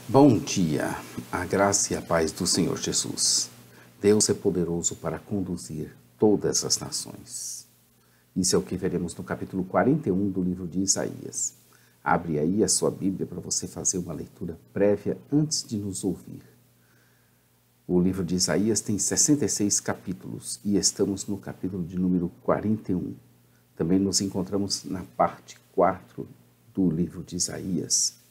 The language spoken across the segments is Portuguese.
Bom dia, a graça e a paz do Senhor Jesus. Deus é poderoso para conduzir todas as nações. Isso é o que veremos no capítulo 41 do livro de Isaías. Abre aí a sua Bíblia para você fazer uma leitura prévia antes de nos ouvir. O livro de Isaías tem 66 capítulos e estamos no capítulo de número 41. Também nos encontramos na parte 4 do livro de Isaías,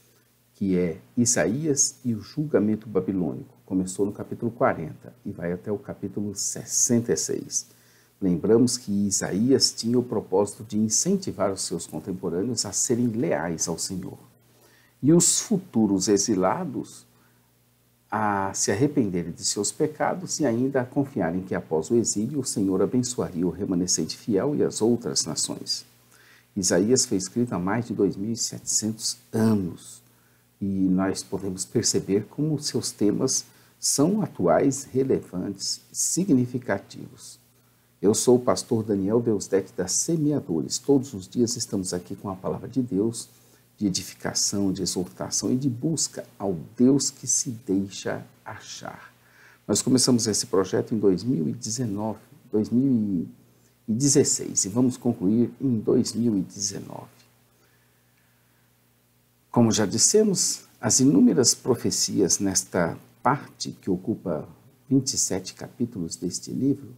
que é Isaías e o julgamento babilônico. Começou no capítulo 40 e vai até o capítulo 66. Lembramos que Isaías tinha o propósito de incentivar os seus contemporâneos a serem leais ao Senhor. E os futuros exilados a se arrependerem de seus pecados e ainda a confiarem que após o exílio o Senhor abençoaria o remanescente fiel e as outras nações. Isaías foi escrito há mais de 2.700 anos. E nós podemos perceber como seus temas são atuais, relevantes, significativos. Eu sou o pastor Daniel Deusdedit da Semeadores. Todos os dias estamos aqui com a palavra de Deus, de edificação, de exortação e de busca ao Deus que se deixa achar. Nós começamos esse projeto em 2016 e vamos concluir em 2019. Como já dissemos, as inúmeras profecias nesta parte que ocupa 27 capítulos deste livro,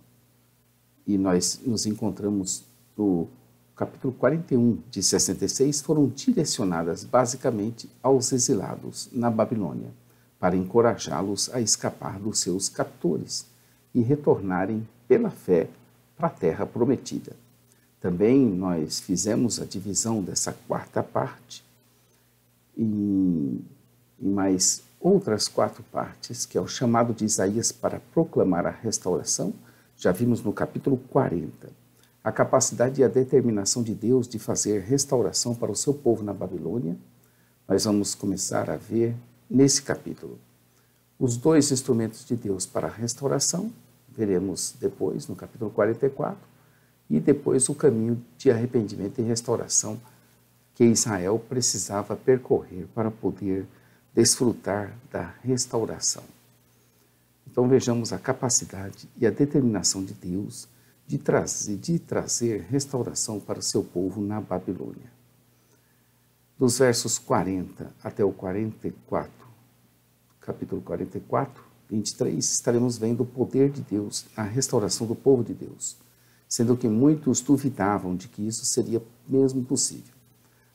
e nós nos encontramos no capítulo 41 de 66, foram direcionadas basicamente aos exilados na Babilônia, para encorajá-los a escapar dos seus captores e retornarem pela fé para a terra prometida. Também nós fizemos a divisão dessa quarta parte em mais outras 4 partes, que é o chamado de Isaías para proclamar a restauração. Já vimos no capítulo 40 a capacidade e a determinação de Deus de fazer restauração para o seu povo na Babilônia. Nós vamos começar a ver nesse capítulo os 2 instrumentos de Deus para a restauração, veremos depois no capítulo 44, e depois o caminho de arrependimento e restauração que Israel precisava percorrer para poder desfrutar da restauração. Então vejamos a capacidade e a determinação de Deus de trazer restauração para o seu povo na Babilônia. Dos versos 40 até o 44, capítulo 44, 23, estaremos vendo o poder de Deus na restauração do povo de Deus, sendo que muitos duvidavam de que isso seria mesmo possível.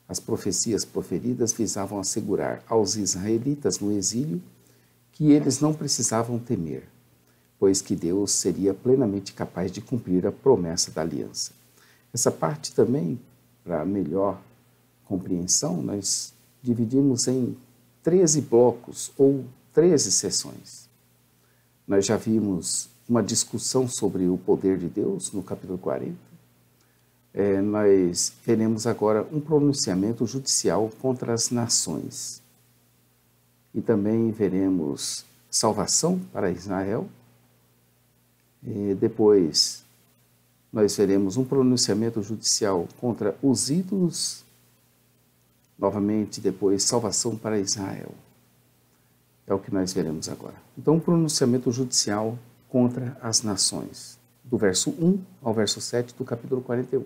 As profecias proferidas visavam assegurar aos israelitas no exílio que eles não precisavam temer, pois que Deus seria plenamente capaz de cumprir a promessa da aliança. Essa parte também, para melhor compreensão, nós dividimos em 13 blocos ou 13 sessões. Nós já vimos uma discussão sobre o poder de Deus no capítulo 40. Nós veremos agora um pronunciamento judicial contra as nações. E também veremos salvação para Israel. E depois nós veremos um pronunciamento judicial contra os ídolos. Novamente, depois, salvação para Israel. É o que nós veremos agora. Então, um pronunciamento judicial contra as nações, do verso 1 ao verso 7 do capítulo 41.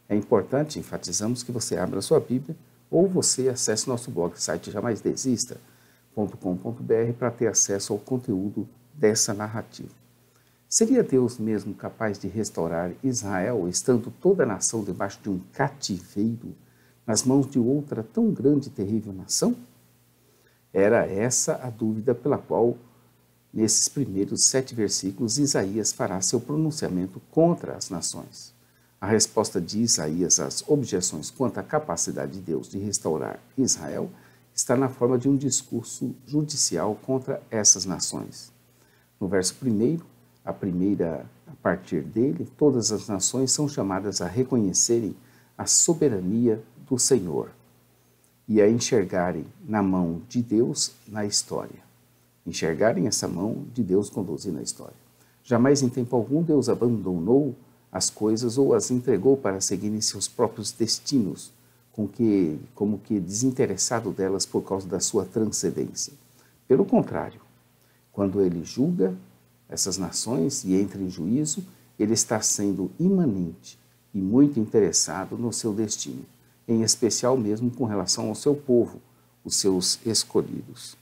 É importante, enfatizamos, que você abra a sua Bíblia ou você acesse nosso blog, site jamaisdesista.com.br, para ter acesso ao conteúdo dessa narrativa. Seria Deus mesmo capaz de restaurar Israel, estando toda a nação debaixo de um cativeiro, nas mãos de outra tão grande e terrível nação? Era essa a dúvida pela qual, nesses primeiros 7 versículos, Isaías fará seu pronunciamento contra as nações. A resposta de Isaías às objeções quanto à capacidade de Deus de restaurar Israel está na forma de um discurso judicial contra essas nações. No verso 1, a partir dele, todas as nações são chamadas a reconhecerem a soberania do Senhor e a enxergarem na mão de Deus na história. Enxergarem essa mão de Deus conduzir na história. Jamais em tempo algum Deus abandonou as coisas ou as entregou para seguirem seus próprios destinos, como que desinteressado delas por causa da sua transcendência. Pelo contrário, quando ele julga essas nações e entra em juízo, ele está sendo imanente e muito interessado no seu destino, em especial mesmo com relação ao seu povo, os seus escolhidos.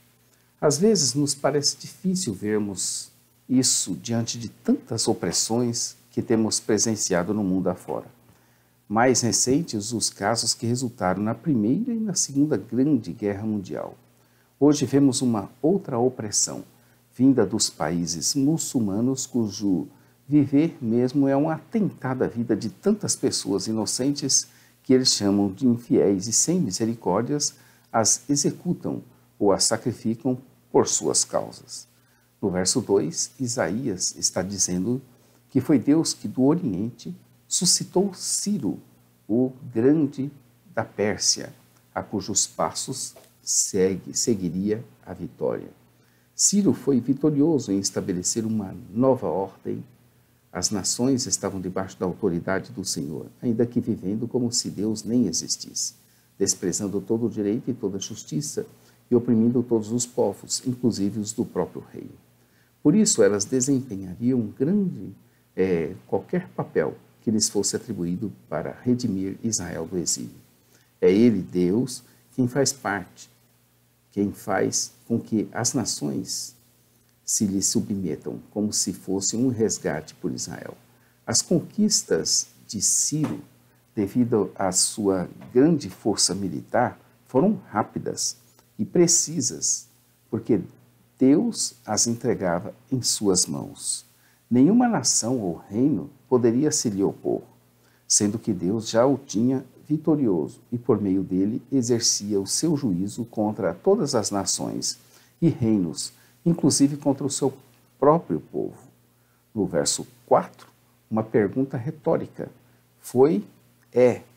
Às vezes nos parece difícil vermos isso diante de tantas opressões que temos presenciado no mundo afora. Mais recentes os casos que resultaram na Primeira e na Segunda Grande Guerra Mundial. Hoje vemos uma outra opressão, vinda dos países muçulmanos, cujo viver mesmo é um atentado à vida de tantas pessoas inocentes que eles chamam de infiéis e sem misericórdias as executam ou as sacrificam por suas causas. No verso 2, Isaías está dizendo que foi Deus que do Oriente suscitou Ciro, o grande da Pérsia, a cujos passos seguiria a vitória. Ciro foi vitorioso em estabelecer uma nova ordem. As nações estavam debaixo da autoridade do Senhor, ainda que vivendo como se Deus nem existisse, desprezando todo o direito e toda a justiça e oprimindo todos os povos, inclusive os do próprio reino. Por isso, elas desempenhariam qualquer papel que lhes fosse atribuído para redimir Israel do exílio. É Ele, Deus, quem faz com que as nações se lhe submetam, como se fosse um resgate por Israel. As conquistas de Ciro, devido à sua grande força militar, foram rápidas e precisas, porque Deus as entregava em suas mãos. Nenhuma nação ou reino poderia se lhe opor, sendo que Deus já o tinha vitorioso e por meio dele exercia o seu juízo contra todas as nações e reinos, inclusive contra o seu próprio povo. No verso 4, uma pergunta retórica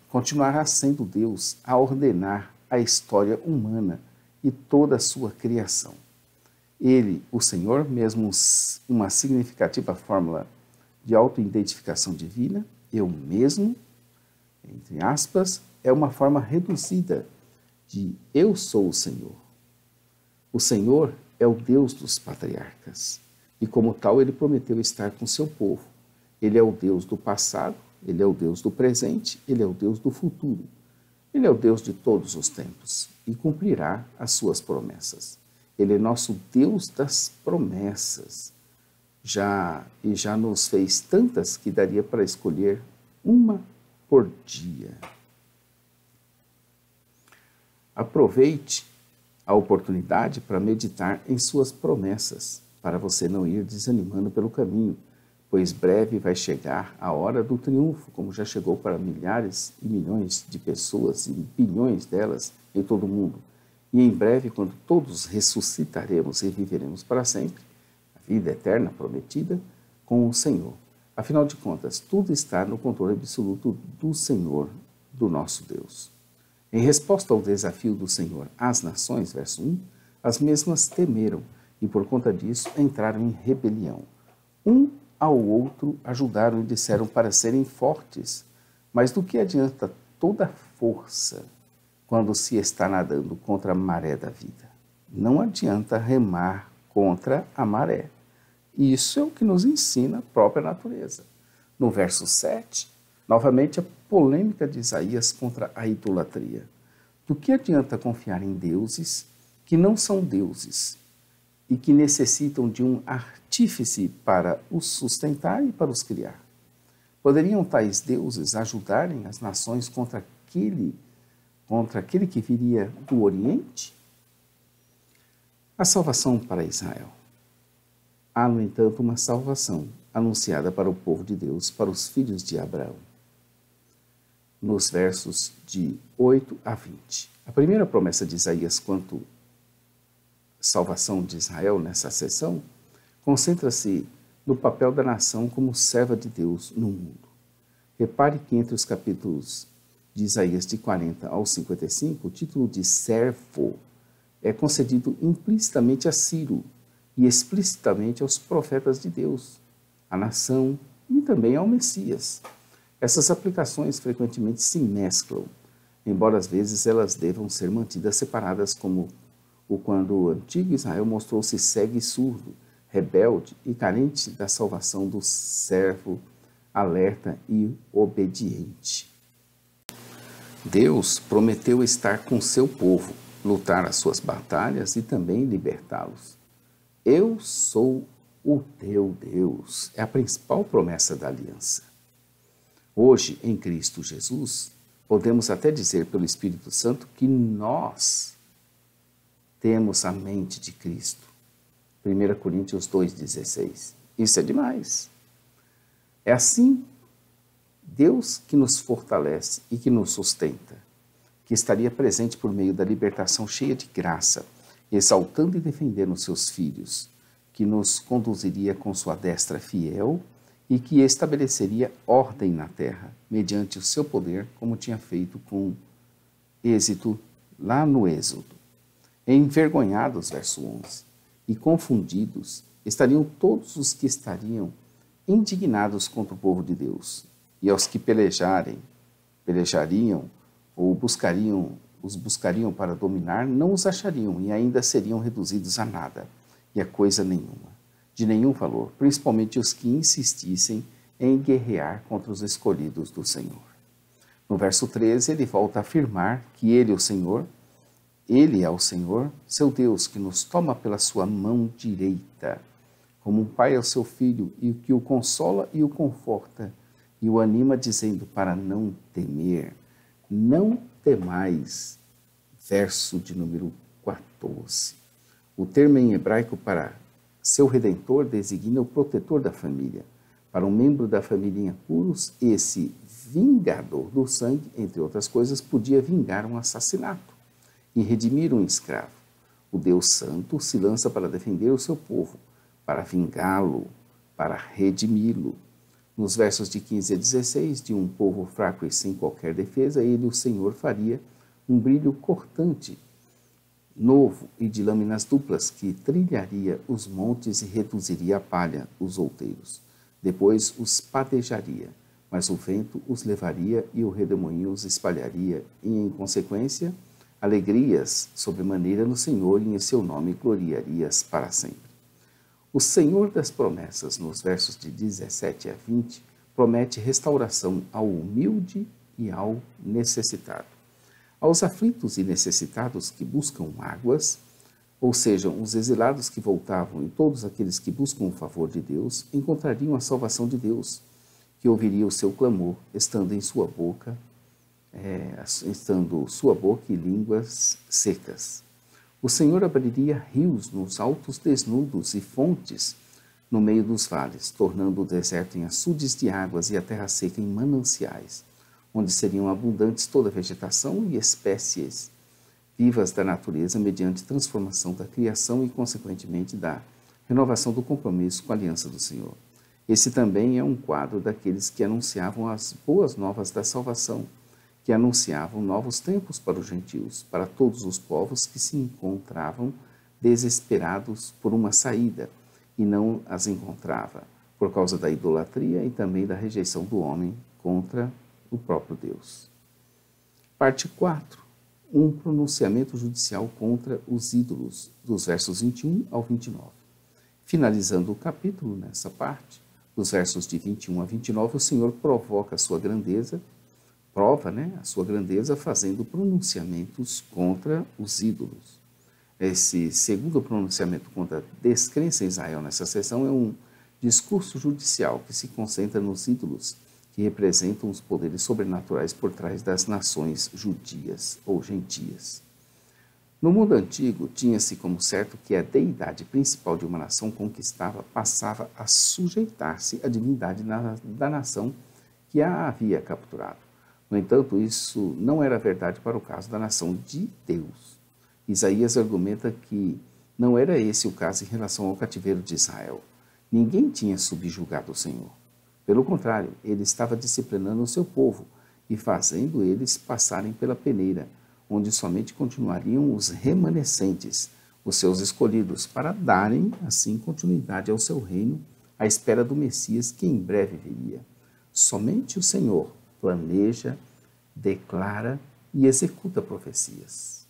continuará sendo Deus a ordenar a história humana e toda a sua criação. Ele, o Senhor, mesmo uma significativa fórmula de autoidentificação divina, eu mesmo, entre aspas, é uma forma reduzida de eu sou o Senhor. O Senhor é o Deus dos patriarcas e, como tal, ele prometeu estar com seu povo. Ele é o Deus do passado, ele é o Deus do presente, ele é o Deus do futuro. Ele é o Deus de todos os tempos e cumprirá as suas promessas. Ele é nosso Deus das promessas. Já nos fez tantas que daria para escolher uma por dia. Aproveite a oportunidade para meditar em suas promessas, para você não ir desanimando pelo caminho, pois breve vai chegar a hora do triunfo, como já chegou para milhares e milhões de pessoas e bilhões delas em todo o mundo. E em breve, quando todos ressuscitaremos e viveremos para sempre, a vida eterna prometida com o Senhor. Afinal de contas, tudo está no controle absoluto do Senhor, do nosso Deus. Em resposta ao desafio do Senhor às nações, verso 1, as mesmas temeram e por conta disso entraram em rebelião. Um ao outro ajudaram e disseram para serem fortes, mas do que adianta toda força quando se está nadando contra a maré da vida? Não adianta remar contra a maré. Isso é o que nos ensina a própria natureza. No verso 7, novamente a polêmica de Isaías contra a idolatria. Do que adianta confiar em deuses que não são deuses e que necessitam de um artífice para os sustentar e para os criar? Poderiam tais deuses ajudarem as nações contra aquele que viria do Oriente? A salvação para Israel. Há, no entanto, uma salvação anunciada para o povo de Deus, para os filhos de Abraão. Nos versos de 8 a 20. A primeira promessa de Isaías quanto à salvação de Israel nessa seção concentra-se no papel da nação como serva de Deus no mundo. Repare que entre os capítulos de Isaías de 40 ao 55, o título de servo é concedido implicitamente a Ciro e explicitamente aos profetas de Deus, à nação e também ao Messias. Essas aplicações frequentemente se mesclam, embora às vezes elas devam ser mantidas separadas como ou quando o antigo Israel mostrou-se cego e surdo, rebelde e carente da salvação do servo alerta e obediente. Deus prometeu estar com seu povo, lutar as suas batalhas e também libertá-los. Eu sou o teu Deus, é a principal promessa da aliança. Hoje, em Cristo Jesus, podemos até dizer pelo Espírito Santo que nós temos a mente de Cristo. 1 Coríntios 2,16. Isso é demais. É assim Deus que nos fortalece e que nos sustenta, que estaria presente por meio da libertação cheia de graça, exaltando e defendendo os seus filhos, que nos conduziria com sua destra fiel e que estabeleceria ordem na terra, mediante o seu poder, como tinha feito com êxito lá no Êxodo. Envergonhados, verso 11, e confundidos, estariam todos os que estariam indignados contra o povo de Deus, e aos que pelejariam ou os buscariam para dominar, não os achariam e ainda seriam reduzidos a nada, e a coisa nenhuma, de nenhum valor, principalmente os que insistissem em guerrear contra os escolhidos do Senhor. No verso 13, ele volta a afirmar que ele é o Senhor, seu Deus, que nos toma pela sua mão direita, como um pai ao seu filho, e que o consola e o conforta, e o anima dizendo para não temer, não temais. Verso de número 14. O termo em hebraico para seu redentor designa o protetor da família. Para um membro da família em apuros, esse vingador do sangue, entre outras coisas, podia vingar um assassinato e redimir um escravo. O Deus Santo se lança para defender o seu povo, para vingá-lo, para redimi-lo. Nos versos de 15 a 16, de um povo fraco e sem qualquer defesa, ele, o Senhor, faria um brilho cortante, novo e de lâminas duplas, que trilharia os montes e reduziria a palha os outeiros. Depois os padejaria, mas o vento os levaria e o redemoinho os espalharia, e, em consequência, alegrias sobremaneira no Senhor, e em seu nome gloriarias para sempre. O Senhor das promessas, nos versos de 17 a 20, promete restauração ao humilde e ao necessitado. Aos aflitos e necessitados que buscam águas, ou sejam, os exilados que voltavam e todos aqueles que buscam o favor de Deus, encontrariam a salvação de Deus, que ouviria o seu clamor, estando sua boca e línguas secas. O Senhor abriria rios nos altos desnudos e fontes no meio dos vales, tornando o deserto em açudes de águas e a terra seca em mananciais, onde seriam abundantes toda a vegetação e espécies vivas da natureza mediante transformação da criação e, consequentemente, da renovação do compromisso com a aliança do Senhor. Esse também é um quadro daqueles que anunciavam as boas novas da salvação, que anunciavam novos tempos para os gentios, para todos os povos que se encontravam desesperados por uma saída e não as encontrava, por causa da idolatria e também da rejeição do homem contra o próprio Deus. Parte 4. Um pronunciamento judicial contra os ídolos, dos versos 21 ao 29. Finalizando o capítulo nessa parte, dos versos de 21 a 29, o Senhor provoca a sua grandeza, a sua grandeza fazendo pronunciamentos contra os ídolos. Esse segundo pronunciamento contra a descrença em Israel nessa sessão é um discurso judicial que se concentra nos ídolos, que representam os poderes sobrenaturais por trás das nações judias ou gentias. No mundo antigo, tinha-se como certo que a deidade principal de uma nação conquistada passava a sujeitar-se à divindade da nação que a havia capturado. No entanto, isso não era verdade para o caso da nação de Deus. Isaías argumenta que não era esse o caso em relação ao cativeiro de Israel. Ninguém tinha subjugado o Senhor. Pelo contrário, ele estava disciplinando o seu povo e fazendo eles passarem pela peneira, onde somente continuariam os remanescentes, os seus escolhidos, para darem, assim, continuidade ao seu reino, à espera do Messias que em breve viria. Somente o Senhor planeja, declara e executa profecias.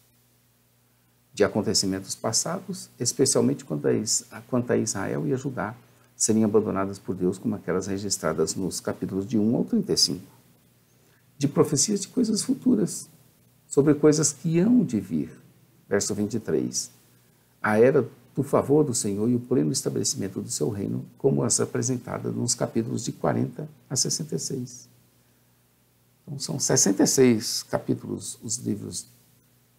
de acontecimentos passados, especialmente quanto a Israel e a Judá serem abandonadas por Deus, como aquelas registradas nos capítulos de 1 ao 35. De profecias de coisas futuras, sobre coisas que hão de vir. Verso 23. A era do favor do Senhor e o pleno estabelecimento do seu reino, como as apresentadas nos capítulos de 40 a 66. Então, são 66 capítulos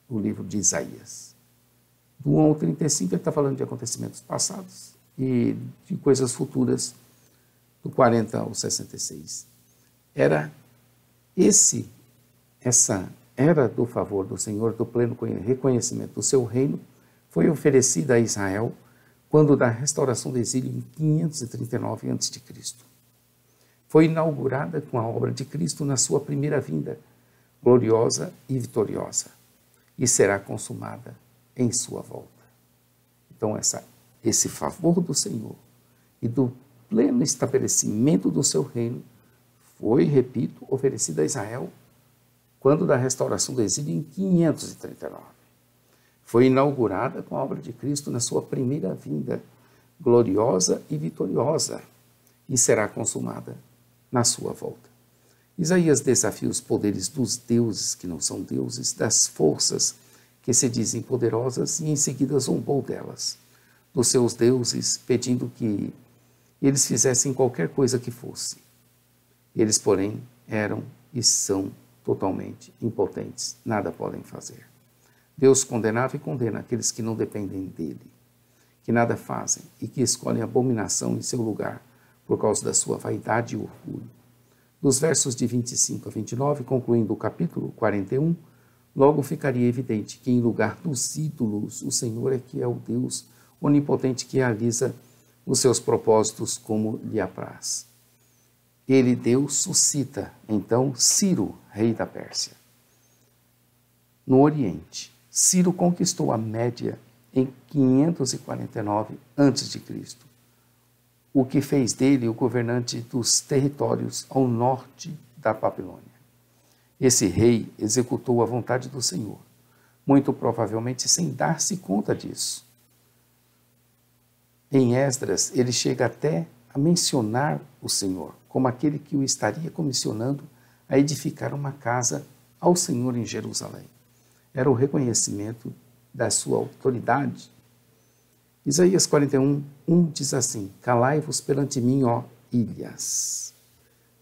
o livro de Isaías. Do 1 ao 35, ele está falando de acontecimentos passados e de coisas futuras, do 40 ao 66. Essa era do favor do Senhor, do pleno reconhecimento do seu reino, foi oferecida a Israel quando da restauração do exílio em 539 a.C. Foi inaugurada com a obra de Cristo na sua primeira vinda, gloriosa e vitoriosa, e será consumada em sua volta. Então, esse favor do Senhor e do pleno estabelecimento do seu reino foi, repito, oferecido a Israel quando da restauração do exílio em 539. Foi inaugurada com a obra de Cristo na sua primeira vinda, gloriosa e vitoriosa, e será consumada na sua volta. Isaías desafia os poderes dos deuses que não são deuses, das forças que se dizem poderosas, e em seguida zombou delas, dos seus deuses, pedindo que eles fizessem qualquer coisa que fosse. Eles, porém, eram e são totalmente impotentes, nada podem fazer. Deus condenava e condena aqueles que não dependem dele, que nada fazem e que escolhem abominação em seu lugar por causa da sua vaidade e orgulho. Dos versos de 25 a 29, concluindo o capítulo 41, logo ficaria evidente que em lugar dos ídolos, o Senhor é que é o Deus onipotente que realiza os seus propósitos como lhe apraz. Ele, Deus, suscita, então, Ciro, rei da Pérsia. No Oriente, Ciro conquistou a Média em 549 a.C., o que fez dele o governante dos territórios ao norte da Babilônia. Esse rei executou a vontade do Senhor, muito provavelmente sem dar-se conta disso. Em Esdras, ele chega até a mencionar o Senhor como aquele que o estaria comissionando a edificar uma casa ao Senhor em Jerusalém. Era o reconhecimento da sua autoridade. Isaías 41, 1 diz assim: calai-vos perante mim, ó ilhas,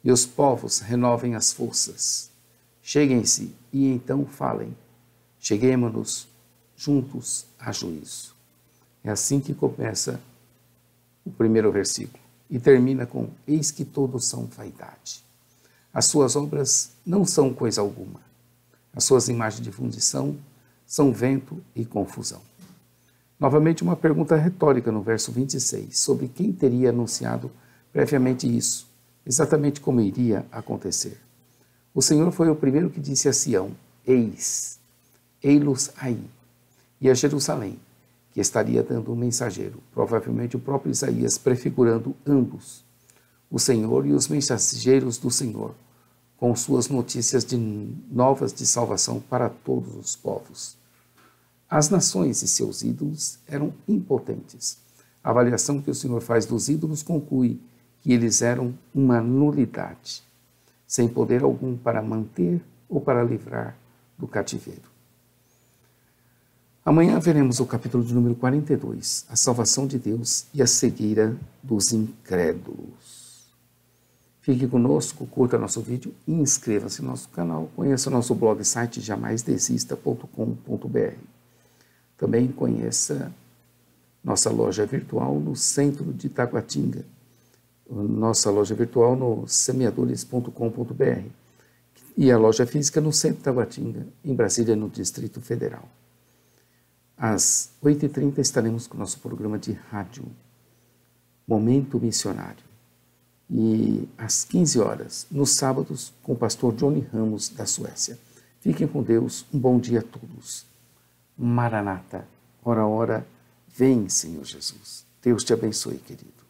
e os povos renovem as forças. Cheguem-se e então falem. Cheguemo-nos juntos a juízo. É assim que começa o primeiro versículo e termina com: eis que todos são vaidade. As suas obras não são coisa alguma. As suas imagens de fundição são vento e confusão. Novamente uma pergunta retórica no verso 26, sobre quem teria anunciado previamente isso, exatamente como iria acontecer. O Senhor foi o primeiro que disse a Sião: eis, ei-los aí, e a Jerusalém, que estaria dando um mensageiro, provavelmente o próprio Isaías, prefigurando ambos, o Senhor e os mensageiros do Senhor, com suas notícias novas de salvação para todos os povos. As nações e seus ídolos eram impotentes. A avaliação que o Senhor faz dos ídolos conclui que eles eram uma nulidade, sem poder algum para manter ou para livrar do cativeiro. Amanhã veremos o capítulo de número 42, a salvação de Deus e a cegueira dos incrédulos. Fique conosco, curta nosso vídeo e inscreva-se no nosso canal. Conheça o nosso blog e site jamaisdesista.com.br. Também conheça nossa loja virtual no centro de Taguatinga, nossa loja virtual no semeadores.com.br e a loja física no centro de Taguatinga, em Brasília, no Distrito Federal. Às 8h30 estaremos com o nosso programa de rádio, Momento Missionário. E às 15 horas, nos sábados, com o pastor Johnny Ramos, da Suécia. Fiquem com Deus, um bom dia a todos. Maranata, ora, ora, vem, Senhor Jesus. Deus te abençoe, querido.